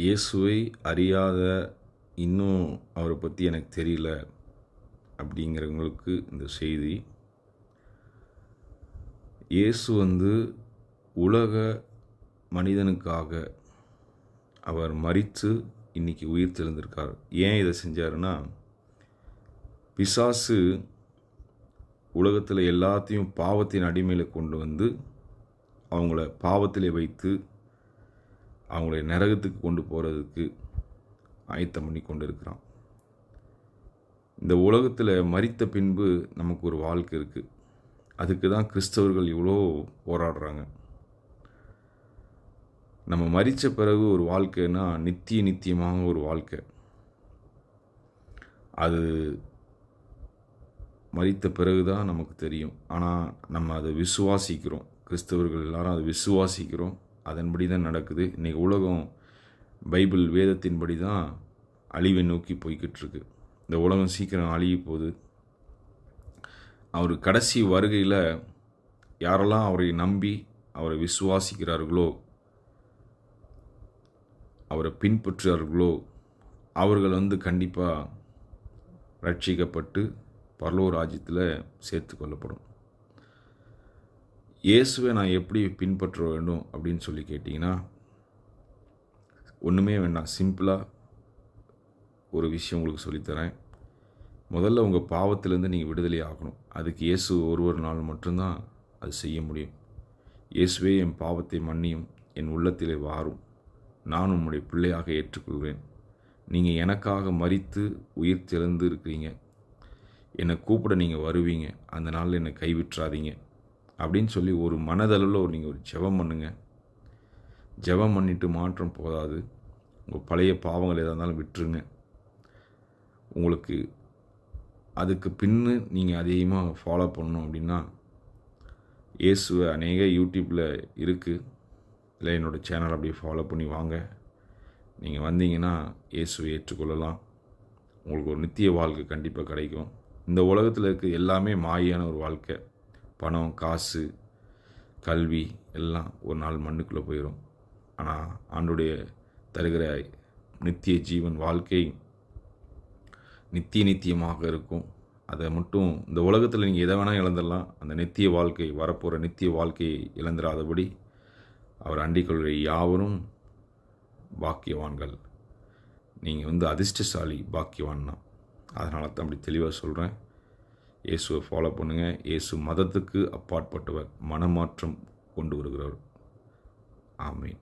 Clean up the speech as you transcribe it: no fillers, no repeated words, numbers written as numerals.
இயேசுவை அறியாத, இன்னும் அவரை பற்றி எனக்கு தெரியல அப்படிங்கிறவங்களுக்கு இந்த செய்தி. இயேசு உலக மனிதனுக்காக அவர் மரித்து இன்னைக்கு உயிர் தெழுந்திருக்கார். ஏன் இதை செஞ்சாருன்னா, பிசாசு உலகத்தில் எல்லாத்தையும் பாவத்தின் அடிமையில் கொண்டு வந்து அவங்கள பாவத்திலே வைத்து அவங்கள நரகத்துக்கு கொண்டு போகிறதுக்கு ஆயத்தம் பண்ணி கொண்டு இருக்கிறான். இந்த உலகத்தில் மரித்த பின்பு நமக்கு ஒரு வாழ்க்கை இருக்குது. அதுக்கு தான் கிறிஸ்தவர்கள் இவ்வளோ போராடுறாங்க. நம்ம மரித்த பிறகு ஒரு வாழ்க்கைன்னா நித்தியமாக ஒரு வாழ்க்கை. அது மரித்த பிறகு தான் நமக்கு தெரியும். ஆனால் நம்ம அதை விசுவாசிக்கிறோம். கிறிஸ்தவர்கள் எல்லாரும் அதை விசுவாசிக்கிறோம். அதன்படி தான் நடக்குது. இன்றைக்கி உலகம் பைபிள் வேதத்தின்படி தான் அழிவை நோக்கி போய்கிட்டு இருக்கு. இந்த உலகம் சீக்கிரம் அழிய போகுது. அவர் கடைசி வருகையில் யாரெல்லாம் அவரை நம்பி அவரை விசுவாசிக்கிறார்களோ, அவரை பின்பற்றுகிறார்களோ, அவர்கள் கண்டிப்பாக ரட்சிக்கப்பட்டு பரலோக ராஜ்யத்தில் சேர்த்து கொள்ளப்படும். இயேசுவை நான் எப்படி பின்பற்ற வேண்டும் அப்படின்னு சொல்லி கேட்டிங்கன்னா, ஒன்றுமே வேண்டாம். சிம்பிளாக ஒரு விஷயம் உங்களுக்கு சொல்லித்தரேன். முதல்ல உங்கள் பாவத்திலேருந்து நீங்கள் விடுதலை ஆகணும். அதுக்கு இயேசு ஒரு நாள் மட்டும்தான் அது செய்ய முடியும். இயேசுவே என் பாவத்தை மன்னியும், என் உள்ளத்திலே வாரும், நான் உம்முடைய பிள்ளையாக ஏற்றுக்கொள்வேன். நீங்கள் எனக்காக மரித்து உயிர் தெழுந்து இருக்கிறீங்க, என்னை கூப்பிட நீங்கள் வருவீங்க, அந்த நாளில் என்னை கைவிட்டுறாதீங்க அப்படின்னு சொல்லி ஒரு மனதளவில் நீங்கள் ஒரு ஜெபம் பண்ணுங்க. ஜெபம் பண்ணிட்டு மாற்றம் போதாது. உங்கள் பழைய பாவங்கள் எதாக இருந்தாலும் விட்டுருங்க. உங்களுக்கு அதுக்கு பின்னு நீங்கள் அதிகமாக ஃபாலோ பண்ணணும் அப்படின்னா, இயேசுவை அநேக யூடியூப்பில் இருக்குது, இல்லை என்னோடய சேனல் அப்படியே ஃபாலோ பண்ணி வாங்க. நீங்கள் வந்தீங்கன்னா இயேசுவை ஏற்றுக்கொள்ளலாம். உங்களுக்கு ஒரு நித்திய வாழ்க்கை கண்டிப்பாக கிடைக்கும். இந்த உலகத்தில் இருக்க எல்லாமே மாயான ஒரு வாழ்க்கை. பணம், காசு, கல்வி எல்லாம் ஒரு நாள் மண்ணுக்குள்ளே போயிடும். ஆனால் ஆண்டுடைய தருகிற நித்திய ஜீவன் வாழ்க்கை நித்தியமாக இருக்கும். அதை மட்டும் இந்த உலகத்தில் நீங்கள் எதை வேணால் இழந்துடலாம். அந்த நித்திய வாழ்க்கை, வரப்போகிற நித்திய வாழ்க்கையை இழந்துடாதபடி அவர் அண்டிக்கொள்கிற யாவரும் பாக்கியவான்கள். நீங்கள் அதிர்ஷ்டசாலி, பாக்கியவான் தான். அதனால தான் அப்படி தெளிவாக சொல்கிறேன். இயேசுவை ஃபாலோ பண்ணுங்கள். இயேசு மதத்துக்கு அப்பாற்பட்டவர், மனமாற்றம் கொண்டு வருகிறவர். ஆமீன்.